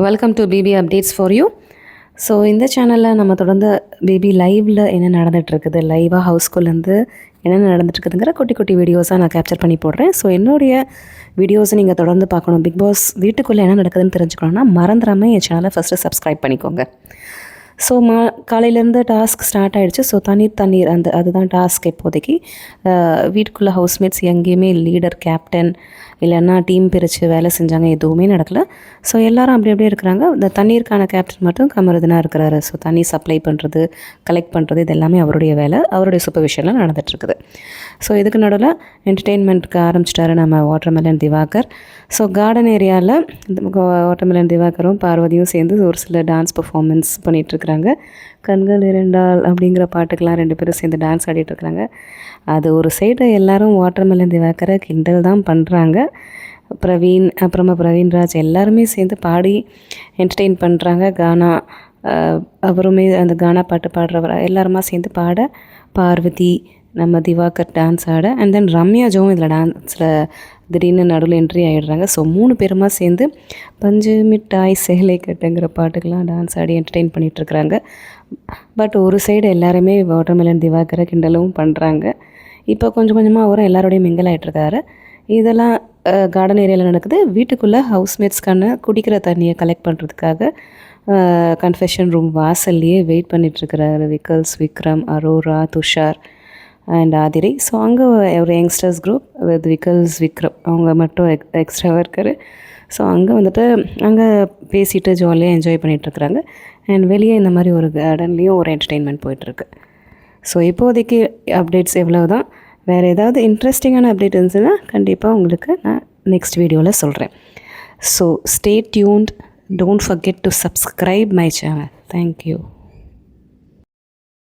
Welcome to BB updates for you. So இந்த சேனலில் நம்ம தொடர்ந்து பேபி லைவில் என்ன நடந்துகிட்ருக்குது, லைவாக ஹவுஸ்குள்ளேருந்து என்னென்ன நடந்துட்டுருக்குதுங்கிற குட்டி குட்டி வீடியோஸாக நான் கேப்சர் பண்ணி போடுறேன். ஸோ என்னுடைய வீடியோஸை நீங்கள் தொடர்ந்து பார்க்கணும், பிக் பாஸ் வீட்டுக்குள்ளே என்ன நடக்குதுன்னு தெரிஞ்சுக்கணுன்னா மறந்துடாமல் என் சேனலை ஃபஸ்ட்டு சப்ஸ்கிரைப் பண்ணிக்கோங்க. ஸோ காலையிலேருந்து டாஸ்க் ஸ்டார்ட் ஆகிடுச்சு. ஸோ தண்ணீர் அதுதான் டாஸ்க். இப்போதைக்கு வீட்டுக்குள்ளே ஹவுஸ்மேட்ஸ் எங்கேயுமே லீடர், கேப்டன் இல்லைன்னா டீம் பிரித்து வேலை செஞ்சாங்க, எதுவுமே நடக்கலை. ஸோ எல்லோரும் அப்படி அப்படியே இருக்கிறாங்க. இந்த தண்ணீருக்கான கேப்டன் மட்டும் கமருதனாக இருக்கிறாரு. ஸோ தண்ணி சப்ளை பண்ணுறது, கலெக்ட் பண்ணுறது, இது எல்லாமே அவருடைய வேலை, அவருடைய சூப்பர்விஷனில் நடந்துகிட்ருக்குது. ஸோ இதுக்கு நடுவில் என்டர்டெயின்மெண்ட்டுக்கு ஆரம்பிச்சிட்டாரு நம்ம வாட்டர்மெலன் திவாகர். ஸோ கார்டன் ஏரியாவில் வாட்டர்மெலன் திவாகரும் பார்வதியும் சேர்ந்து ஒரு சில டான்ஸ் பர்ஃபார்மன்ஸ் பண்ணிகிட்ருக்குறாங்க. கண்கள் இரண்டால் அப்படிங்கிற பாட்டுக்கெலாம் 2 பேரும் சேர்ந்து டான்ஸ் ஆடிட்டுருக்குறாங்க. அது ஒரு சைடு எல்லோரும் வாட்டர்மெலன் திவாகரை கிண்டல் தான் பண்ணுறாங்க. பிரவீன், அப்புறமா பிரவீன்ராஜ் எல்லாருமே சேர்ந்து பாடி என்டர்டெயின் பண்ணுறாங்க. கானா அவருமே அந்த கானா பாட்டு பாடுறவர் எல்லாருமா சேர்ந்து பாட, பார்வதி நம்ம திவாகர் டான்ஸ் ஆட, அண்ட் தென் ரம்யா ஜோவும் இதில் டான்ஸில் திடீர்னு நடுவில் என்ட்ரி ஆகிடுறாங்க. ஸோ 3 பேருமா சேர்ந்து பஞ்சு மிட்டாய் சேலை கட்டுங்கிற பாட்டுக்கெலாம் டான்ஸ் ஆடி என்டர்டெயின் பண்ணிகிட்ருக்குறாங்க. பட் ஒரு சைடு எல்லாருமே வாட்டர்மெலன் திவாகரை கிண்டலும் பண்ணுறாங்க. இப்போ கொஞ்சம் கொஞ்சமாக அவரும் எல்லாரோடையும் மிங்கிள் ஆகிட்ருக்காரு. இதெல்லாம் கார்டன் ஏரியாவில் நடக்குது. வீட்டுக்குள்ளே ஹவுஸ்மேட்ஸ்க்கான குடிக்கிற தண்ணியை கலெக்ட் பண்ணுறதுக்காக கன்ஃபெஷன் ரூம் வாசல்லையே வெயிட் பண்ணிகிட்ருக்கிறாரு Vikkals, Vikram, Aurora, Tushar and Aadhirai. So அங்கே ஒரு youngsters group with Vikkals, Vikram அவங்க மட்டும் எக்ஸ்ட்ராவாக இருக்கார். ஸோ அங்கே வந்துட்டு அங்கே பேசிட்டு ஜாலியாக என்ஜாய் பண்ணிகிட்ருக்குறாங்க. அண்ட் வெளியே இந்த மாதிரி ஒரு கார்டன்லேயும் ஒரு என்டர்டெயின்மெண்ட் போயிட்டுருக்கு. ஸோ இப்போதைக்கு அப்டேட்ஸ் எவ்வளோ தான். வேறு ஏதாவது இன்ட்ரெஸ்டிங்கான அப்டேட் இருந்துச்சுன்னா கண்டிப்பாக உங்களுக்கு நான் நெக்ஸ்ட் வீடியோவில் சொல்கிறேன். So stay tuned, don't forget to subscribe my channel. Thank you.